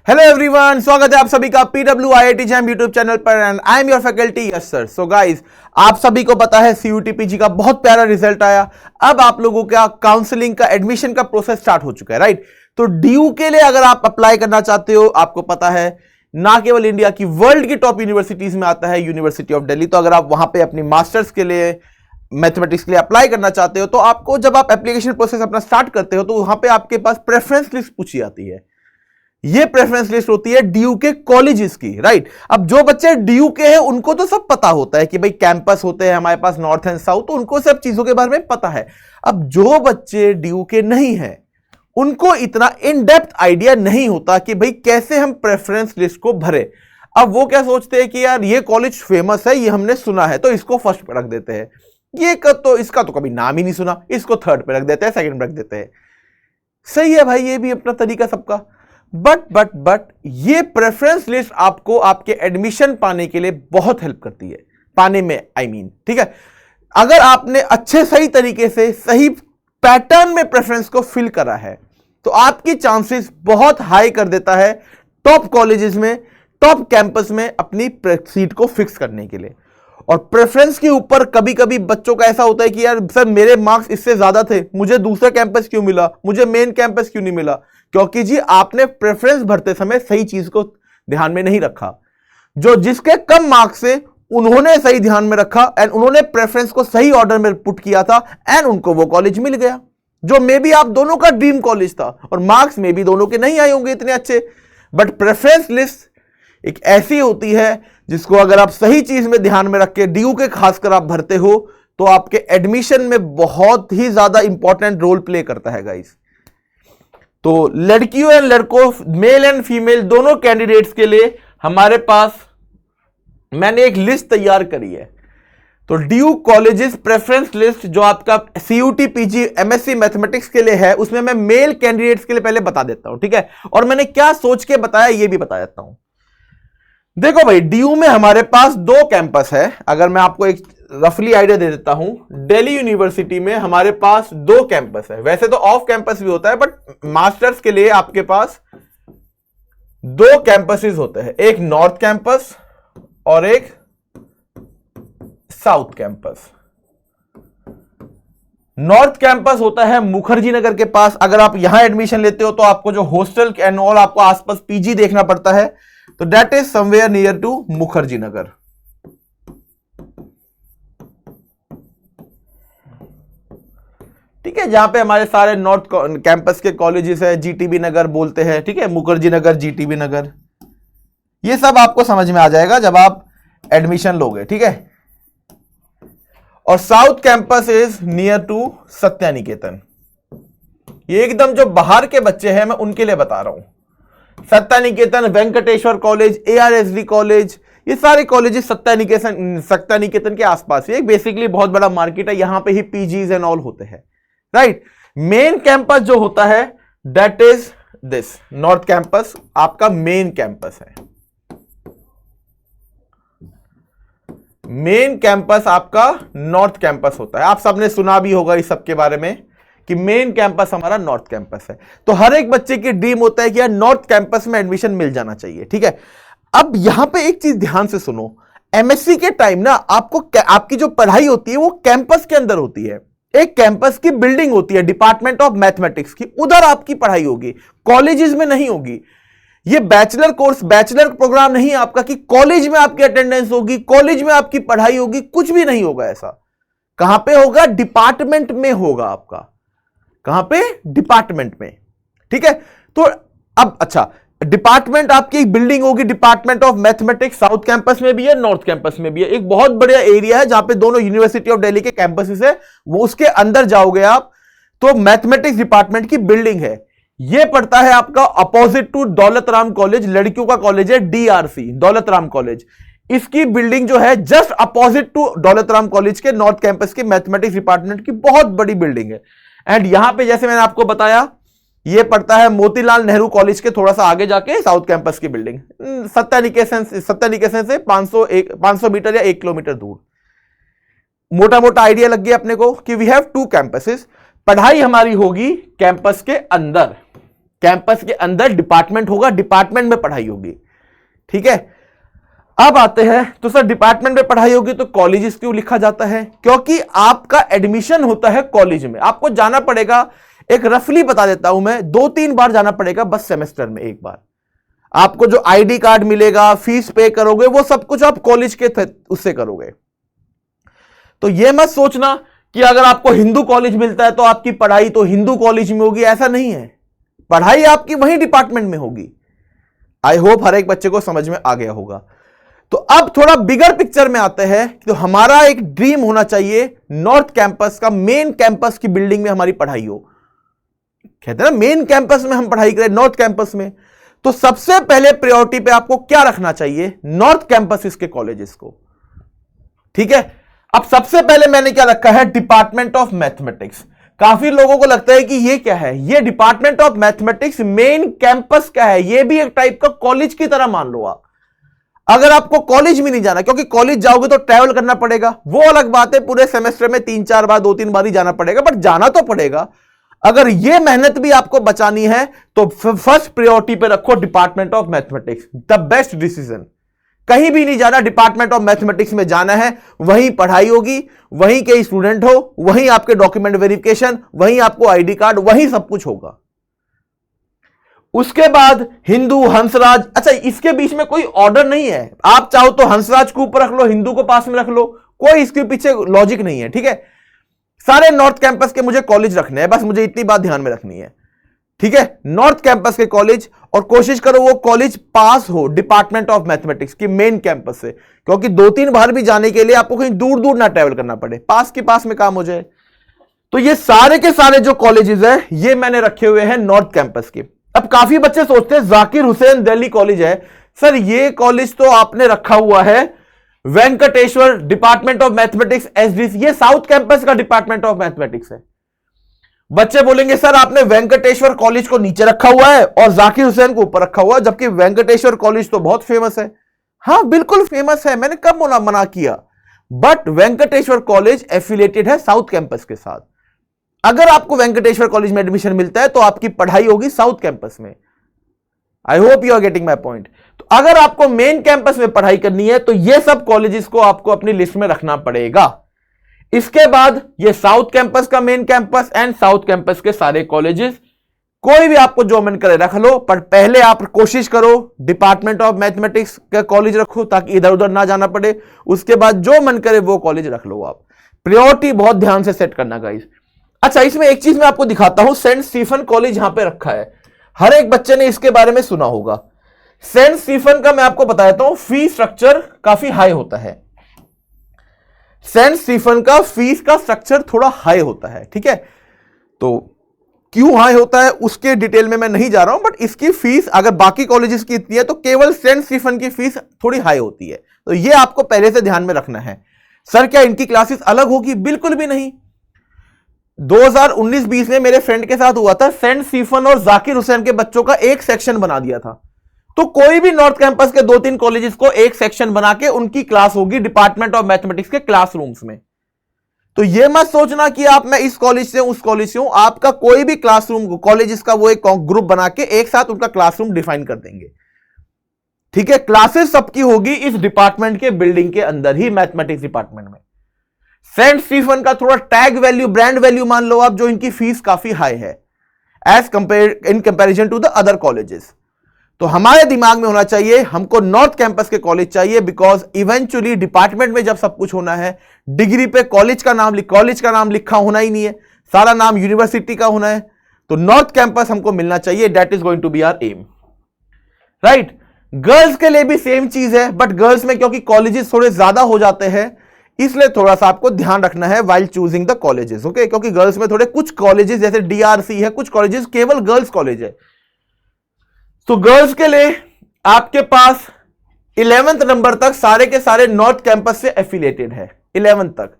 Hello everyone, स्वागत है आप सभी का PW IIT JAM YouTube channel पर and I am your faculty. Yes sir. So guys, आप सभी को पता है सीयूटीपीजी का बहुत प्यारा रिजल्ट आया। अब आप लोगों का काउंसलिंग का एडमिशन का प्रोसेस स्टार्ट हो चुका है, राइट। तो डीयू के लिए अगर आप अप्लाई करना चाहते हो, आपको पता है ना केवल इंडिया की, वर्ल्ड की टॉप यूनिवर्सिटीज में आता है यूनिवर्सिटी ऑफ दिल्ली। तो अगर आप वहां पर अपनी मास्टर्स के लिए, मैथमेटिक्स के लिए अप्लाई करना चाहते हो, तो आपको जब आप एप्लीकेशन प्रोसेस अपना स्टार्ट करते हो तो वहां पे आपके पास प्रेफरेंस लिस्ट पूछी जाती है। ये प्रेफरेंस लिस्ट होती है डीयू के कॉलेजेस की, राइट। अब जो बच्चे डीयू के हैं उनको तो सब पता होता है कि भाई कैंपस होते हैं हमारे पास नॉर्थ एंड साउथ, तो उनको सब चीजों के बारे में पता है। अब जो बच्चे डीयू के नहीं हैं उनको इतना इन डेप्थ आइडिया नहीं होता कि भाई कैसे हम प्रेफरेंस लिस्ट को भरे। अब वो क्या सोचते हैं कि यार ये कॉलेज फेमस है, ये हमने सुना है, तो इसको फर्स्ट पे रख देते हैं। इसका तो कभी नाम ही नहीं सुना, इसको थर्ड पे रख देते हैं, सेकंड पे रख देते हैं। सही है भाई, ये भी अपना तरीका सबका। बट ये प्रेफरेंस लिस्ट आपको आपके एडमिशन पाने के लिए बहुत हेल्प करती है, पाने में ठीक है। अगर आपने अच्छे सही तरीके से सही पैटर्न में प्रेफरेंस को फिल करा है तो आपकी चांसेस बहुत हाई कर देता है टॉप कॉलेजेस में, टॉप कैंपस में अपनी सीट को फिक्स करने के लिए। और प्रेफरेंस के ऊपर कभी कभी बच्चों का ऐसा होता है कि यार सर मेरे मार्क्स इससे ज्यादा थे, मुझे दूसरा कैंपस क्यों मिला, मुझे मेन कैंपस क्यों नहीं मिला? क्योंकि जी आपने प्रेफरेंस भरते समय सही चीज को ध्यान में नहीं रखा। जो जिसके कम मार्क्स से उन्होंने सही ध्यान में रखा एंड उन्होंने प्रेफरेंस को सही ऑर्डर में पुट किया था एंड उनको वो कॉलेज मिल गया जो मे बी आप दोनों का ड्रीम कॉलेज था, और मार्क्स में भी दोनों के नहीं आए होंगे इतने अच्छे। बट प्रेफरेंस लिस्ट एक ऐसी होती है जिसको अगर आप सही चीज में ध्यान में रख के डीयू के खासकर आप भरते हो तो आपके एडमिशन में बहुत ही ज्यादा इंपॉर्टेंट रोल प्ले करता है गाइस। तो लड़कियों एंड लड़कों, मेल एंड फीमेल दोनों कैंडिडेट्स के लिए हमारे पास मैंने एक लिस्ट तैयार करी है। तो डीयू कॉलेजेस प्रेफरेंस लिस्ट जो आपका सीयूटी पीजी एमएससी मैथमेटिक्स के लिए है, उसमें मैं मेल कैंडिडेट्स के लिए पहले बता देता हूं, ठीक है। और मैंने क्या सोच के बताया ये भी बता देता हूं। देखो भाई, डीयू में हमारे पास दो कैंपस है। अगर मैं आपको एक रफली आइडिया दे देता हूं, दिल्ली यूनिवर्सिटी में हमारे पास दो कैंपस है। वैसे तो ऑफ कैंपस भी होता है, बट मास्टर्स के लिए आपके पास दो कैंपसेस होते हैं, एक नॉर्थ कैंपस और एक साउथ कैंपस। नॉर्थ कैंपस होता है मुखर्जी नगर के पास। अगर आप यहां एडमिशन लेते हो तो आपको जो हॉस्टल एंड ऑल आपको आसपास पीजी देखना पड़ता है, तो that is somewhere near to Mukherjee Nagar. ठीक है, जहां पे हमारे सारे नॉर्थ कैंपस के कॉलेजेस है, जीटीबी नगर बोलते हैं, ठीक है, मुखर्जी नगर, जीटीबी नगर, ये सब आपको समझ में आ जाएगा जब आप एडमिशन लोगे, ठीक है। और south campus is near to Satya Niketan. ये एकदम जो बाहर के बच्चे हैं मैं उनके लिए बता रहा हूं। सत्या निकेतन, वेंकटेश्वर कॉलेज, एआरएसडी कॉलेज, ये सारे कॉलेजेस सत्या निकेतन के आसपास। ये बेसिकली बहुत बड़ा मार्केट है, यहां पे ही पीजीज एंड ऑल होते हैं, राइट। मेन कैंपस जो होता है that is this north campus, आपका मेन कैंपस है। मेन कैंपस आपका नॉर्थ कैंपस होता है। आप सबने सुना भी होगा इस सब के बारे में कि मेन कैंपस हमारा नॉर्थ कैंपस है। तो हर एक बच्चे की ड्रीम होता है कि यार नॉर्थ कैंपस में एडमिशन मिल जाना चाहिए, ठीक है। अब यहां पे एक चीज ध्यान से सुनो, एमएससी के टाइम ना आपको आपकी जो पढ़ाई होती है वो कैंपस के अंदर होती है। एक कैंपस की बिल्डिंग होती है डिपार्टमेंट ऑफ मैथमेटिक्स की, उधर आपकी पढ़ाई होगी, कॉलेजेस में नहीं होगी। ये बैचलर कोर्स, बैचलर प्रोग्राम नहीं है आपका कि कॉलेज में आपकी अटेंडेंस होगी, कॉलेज में आपकी पढ़ाई होगी, कुछ भी नहीं होगा ऐसा। कहां पे होगा? डिपार्टमेंट में होगा आपका। कहां पे? डिपार्टमेंट में, ठीक है। तो अब अच्छा, डिपार्टमेंट आपकी एक बिल्डिंग होगी, department of mathematics, south campus में भी है, नॉर्थ कैंपस में भी है। एक बहुत बड़ा एरिया है जहां पे दोनों यूनिवर्सिटी ऑफ दिल्ली के कैंपसेस है। वो उसके अंदर जाओगे आप तो मैथमेटिक्स डिपार्टमेंट की बिल्डिंग है। ये पड़ता है आपका opposite to Daulat Ram college, लड़कियों का कॉलेज है डीआरसी, दौलत राम कॉलेज। इसकी बिल्डिंग जो है just opposite to Daulat Ram college के नॉर्थ कैंपस के मैथमेटिक्स डिपार्टमेंट की बहुत बड़ी बिल्डिंग है। एंड यहां पे जैसे मैंने आपको बताया, ये पड़ता है मोतीलाल नेहरू कॉलेज के थोड़ा सा आगे जाके साउथ कैंपस की बिल्डिंग, सत्या निकेतन से 500 मीटर या 1 किलोमीटर दूर। मोटा मोटा आइडिया लग गया अपने को कि वी हैव टू कैंपसेस। पढ़ाई हमारी होगी कैंपस के अंदर, कैंपस के अंदर डिपार्टमेंट होगा, डिपार्टमेंट में पढ़ाई होगी। ठीक है, अब आते हैं तो सर डिपार्टमेंट में पढ़ाई होगी तो कॉलेजेस क्यों लिखा जाता है? क्योंकि आपका एडमिशन होता है कॉलेज में, आपको जाना पड़ेगा, एक रफली बता देता हूं मैं, 2-3 बार जाना पड़ेगा बस सेमेस्टर में एक बार। आपको जो आईडी कार्ड मिलेगा, फीस पे करोगे, वो सब कुछ आप कॉलेज के उससे करोगे। तो यह मत सोचना कि अगर आपको हिंदू कॉलेज मिलता है तो आपकी पढ़ाई तो हिंदू कॉलेज में होगी, ऐसा नहीं है। पढ़ाई आपकी वही डिपार्टमेंट में होगी। आई होप हर एक बच्चे को समझ में आ गया होगा। तो अब थोड़ा बिगर पिक्चर में आते हैं। तो हमारा एक ड्रीम होना चाहिए नॉर्थ कैंपस का, मेन कैंपस की बिल्डिंग में हमारी पढ़ाई हो। कहते हैं ना मेन कैंपस में हम पढ़ाई करें, नॉर्थ कैंपस में। तो सबसे पहले प्रायोरिटी पे आपको क्या रखना चाहिए? नॉर्थ कैंपस के कॉलेजेस को। ठीक है, अब सबसे पहले मैंने क्या रखा है? Department of mathematics. काफी लोगों को लगता है कि ये क्या है, ये department of mathematics main campus का है, ये भी एक टाइप का कॉलेज की तरह मान लो आप। अगर आपको कॉलेज में नहीं जाना, क्योंकि कॉलेज जाओगे तो ट्रैवल करना पड़ेगा, वो अलग बात है, पूरे सेमेस्टर में 3-4 बार 2-3 बार ही जाना पड़ेगा, बट जाना तो पड़ेगा। अगर ये मेहनत भी आपको बचानी है तो फर्स्ट प्रायोरिटी पे रखो department of mathematics, the best decision. कहीं भी नहीं जाना, डिपार्टमेंट ऑफ मैथमेटिक्स में जाना है, वहीं पढ़ाई होगी, वहीं के स्टूडेंट हो, वहीं आपके डॉक्यूमेंट वेरिफिकेशन, वहीं आपको आईडी कार्ड, वहीं सब कुछ होगा। उसके बाद हिंदू, हंसराज। अच्छा, इसके बीच में कोई ऑर्डर नहीं है, आप चाहो तो हंसराज को ऊपर रख लो, हिंदू को पास में रख लो, कोई इसके पीछे लॉजिक नहीं है। ठीक है, सारे नॉर्थ कैंपस के मुझे कॉलेज रखने हैं, बस मुझे इतनी बात ध्यान में रखनी है। ठीक है, नॉर्थ कैंपस के कॉलेज, और कोशिश करो वो कॉलेज पास हो डिपार्टमेंट ऑफ मैथमेटिक्स की मेन कैंपस से, क्योंकि 2-3 बार भी जाने के लिए आपको कहीं दूर दूर ना ट्रैवल करना पड़े, पास के पास में काम हो जाए। तो ये सारे के सारे जो कॉलेजेस है ये मैंने रखे हुए हैं नॉर्थ कैंपस के। अब काफी बच्चे सोचते हैं जाकिर हुसैन दिल्ली कॉलेज है। सर ये कॉलेज तो आपने रखा हुआ है Venkateswara department of mathematics SDC, ये साउथ कैंपस का डिपार्टमेंट ऑफ मैथमेटिक्स है। बच्चे बोलेंगे सर आपने वेंकटेश्वर कॉलेज को नीचे रखा हुआ है और जाकिर हुसैन को ऊपर रखा हुआ है, जबकि वेंकटेश्वर कॉलेज तो बहुत फेमस है। हां बिल्कुल फेमस है, मैंने कब मना किया, बट वेंकटेश्वर कॉलेज एफिलिएटेड है साउथ कैंपस के साथ। अगर आपको वेंकटेश्वर कॉलेज में एडमिशन मिलता है तो आपकी पढ़ाई होगी साउथ कैंपस में। I hope you are getting my point. तो अगर आपको मेन कैंपस में पढ़ाई करनी है तो ये सब कॉलेजेस को आपको अपनी लिस्ट में रखना पड़ेगा। इसके बाद ये साउथ कैंपस का main campus and south campus के सारे कॉलेजेस, कोई भी आपको जो मन करे रख लो, पर पहले आप कोशिश करो डिपार्टमेंट ऑफ मैथमेटिक्स का कॉलेज रखो ताकि इधर उधर ना जाना पड़े। उसके बाद जो मन करे वो कॉलेज रख लो आप। प्रायोरिटी बहुत ध्यान से सेट करना गाइस। अच्छा, इसमें एक चीज मैं आपको दिखाता हूं, सेंट स्टीफन कॉलेज यहां पे रखा है, हर एक बच्चे ने इसके बारे में सुना होगा। सेंट स्टीफन का मैं आपको बता देता हूं, फी स्ट्रक्चर काफी हाई होता है। सेंट स्टीफन का फीस का स्ट्रक्चर थोड़ा हाई होता है। ठीक है, तो क्यों हाई होता है उसके डिटेल में मैं नहीं जा रहा हूं, बट इसकी फीस अगर बाकी कॉलेजेस की इतनी है तो केवल सेंट स्टीफन की फीस थोड़ी हाई होती है। तो ये आपको पहले से ध्यान में रखना है। सर क्या इनकी क्लासेस अलग होगी? बिल्कुल भी नहीं। 2019-20 में मेरे फ्रेंड के साथ हुआ था, सेंट स्टीफन और जाकिर हुसैन के बच्चों का एक सेक्शन बना दिया था। तो कोई भी नॉर्थ कैंपस के 2-3 कॉलेजेस को एक सेक्शन बना के उनकी क्लास होगी डिपार्टमेंट ऑफ मैथमेटिक्स के क्लासरूम्स में। तो यह मत सोचना कि आप मैं इस कॉलेज से उस कॉलेज से हूं, आपका कोई भी क्लासरूम कॉलेजेस का वो एक ग्रुप बना के एक साथ उनका क्लासरूम डिफाइन कर देंगे। ठीक है, क्लासेस सबकी होगी इस डिपार्टमेंट के बिल्डिंग के अंदर ही, मैथमेटिक्स डिपार्टमेंट में। सेंट स्टीफन का थोड़ा टैग वैल्यू, ब्रांड वैल्यू मान लो आप, जो इनकी फीस काफी हाई है as in comparison to the other colleges. तो हमारे दिमाग में होना चाहिए हमको नॉर्थ कैंपस के कॉलेज चाहिए, बिकॉज इवेंचुअली डिपार्टमेंट में जब सब कुछ होना है, डिग्री पे कॉलेज का नाम लिखा होना ही नहीं है, सारा नाम यूनिवर्सिटी का होना है। तो नॉर्थ कैंपस हमको मिलना चाहिए, that is going to be our aim, right. Girls के लिए भी सेम चीज है, बट गर्ल्स में क्योंकि कॉलेजेस थोड़े ज्यादा हो जाते हैं इसलिए थोड़ा सा आपको ध्यान रखना है while choosing the colleges, okay. क्योंकि गर्ल्स में थोड़े कुछ कॉलेजेस जैसे डीआरसी है, कुछ कॉलेजेस केवल गर्ल्स कॉलेज है। तो गर्ल्स के लिए आपके पास 11th नंबर तक सारे के सारे नॉर्थ कैंपस से एफिलिएटेड है, 11th तक।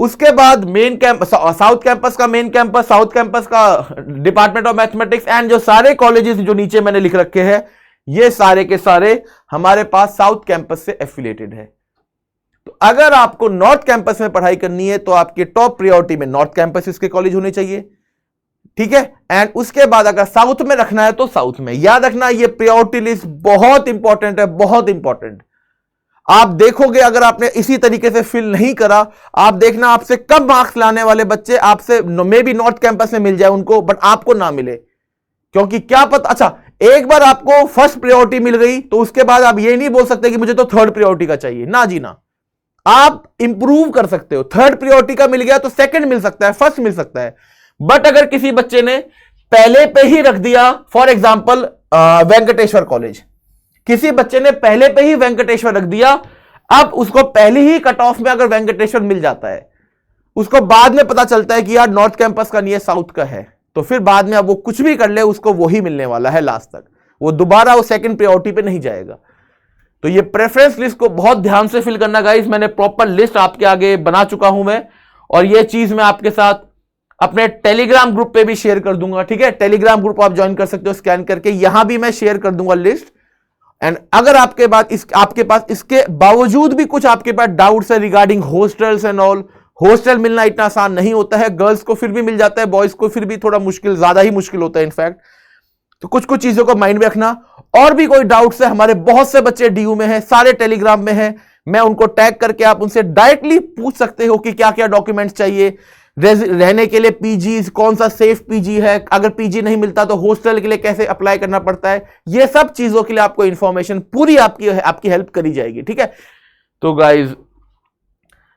उसके बाद मेन कैंपस, साउथ कैंपस का मेन कैंपस, साउथ कैंपस का डिपार्टमेंट ऑफ मैथमेटिक्स एंड जो सारे कॉलेजेस जो नीचे मैंने लिख रखे हैं ये सारे के सारे हमारे पास साउथ कैंपस से एफिलिएटेड है। तो अगर आपको नॉर्थ कैंपस में पढ़ाई करनी है तो आपके टॉप प्रायोरिटी में नॉर्थ कैंपस के कॉलेज होने चाहिए। ठीक है। एंड उसके बाद अगर साउथ में रखना है तो साउथ में। याद रखना ये प्रायोरिटी लिस्ट बहुत इंपॉर्टेंट है, बहुत इंपॉर्टेंट। आप देखोगे अगर आपने इसी तरीके से फिल नहीं करा, आप देखना आपसे कम मार्क्स लाने वाले बच्चे आपसे मे बी नॉर्थ कैंपस में मिल जाए उनको, बट आपको ना मिले। क्योंकि क्या पता, अच्छा एक बार आपको फर्स्ट प्रायोरिटी मिल गई तो उसके बाद आप ये नहीं बोल सकते कि मुझे तो थर्ड प्रायोरिटी का चाहिए, ना जी ना। आप इंप्रूव कर सकते हो, थर्ड प्रायोरिटी का मिल गया तो सेकंड मिल सकता है, फर्स्ट मिल सकता है। बट अगर किसी बच्चे ने पहले पे ही रख दिया, फॉर एग्जाम्पल वेंकटेश्वर कॉलेज, किसी बच्चे ने पहले पे ही वेंकटेश्वर रख दिया, अब उसको पहले ही कट ऑफ में अगर वेंकटेश्वर मिल जाता है, उसको बाद में पता चलता है कि यार नॉर्थ कैंपस का नहीं है, साउथ का है, तो फिर बाद में अब वो कुछ भी कर ले उसको वही मिलने वाला है लास्ट तक, वो दोबारा वो सेकंड प्रायोरिटी पे नहीं जाएगा। तो ये प्रेफरेंस लिस्ट को बहुत ध्यान से फिल करना गाइस, मैंने प्रॉपर लिस्ट आपके आगे बना चुका हूं मैं, और ये चीज मैं आपके साथ अपने टेलीग्राम ग्रुप पे भी शेयर कर दूंगा, ठीक है। टेलीग्राम ग्रुप आप ज्वाइन कर सकते हो स्कैन करके, यहां भी मैं शेयर कर दूंगा लिस्ट। एंड अगर आपके पास इसके बावजूद भी कुछ आपके पास डाउट्स है regarding hostels and all, hostel मिलना इतना आसान नहीं होता है, गर्ल्स को फिर भी मिल जाता है, बॉयज को फिर भी थोड़ा मुश्किल, ज्यादा ही मुश्किल होता है इनफैक्ट। तो कुछ कुछ चीजों को माइंड में रखना। और भी कोई डाउट्स है, हमारे बहुत से बच्चे डीयू में हैं, सारे टेलीग्राम में हैं, मैं उनको टैग करके आप उनसे डायरेक्टली पूछ सकते हो कि क्या क्या डॉक्यूमेंट्स चाहिए रहने के लिए, पीजी कौन सा सेफ पीजी है, अगर पीजी नहीं मिलता तो हॉस्टल के लिए कैसे अप्लाई करना पड़ता है, ये सब चीजों के लिए आपको इंफॉर्मेशन पूरी आपकी हेल्प करी जाएगी, ठीक है। तो गाइज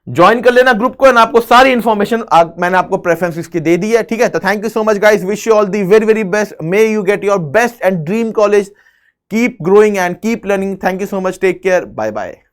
ज्वाइन कर लेना ग्रुप को, एंड आपको सारी इंफॉर्मेशन मैंने आपको प्रेफरेंस इसकी दे दी है, ठीक है। तो thank you so much guys, wish you all the very very best, may you get your best and dream college, keep growing and keep learning. Thank you so much, take care, bye bye.